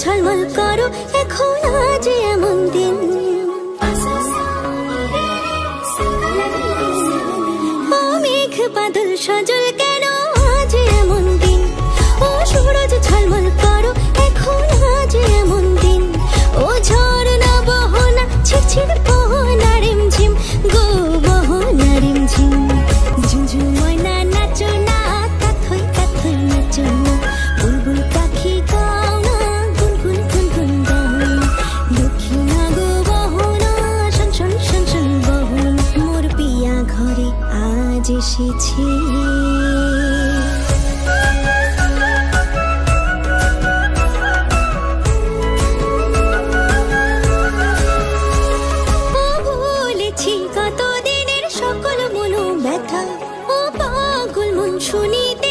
ঝলমল করো এখন আজ এমন দিন। ও মেঘ বাদল সজল কেন আজ এমন দিন, ও সূরজ ঝলমল করো এখন আজ এমন দিন। ও ঝরনা বহনা ঝিরঝির বহনা রিমঝিম গো বহনা রিমঝিম। ঝুঝু ময়না নাচো না কাথই কাথই নাচো না, বুলবুল পাখি গাও না গুনগুন গুনগুন গাও না। দক্ষিণা গো বহনা শন শন শন শন বহন, মোর পিয়া ঘরে আজ এসেছি। কত দিনের সকল মনো ব্যথা, ও পাগল মন শুনিতে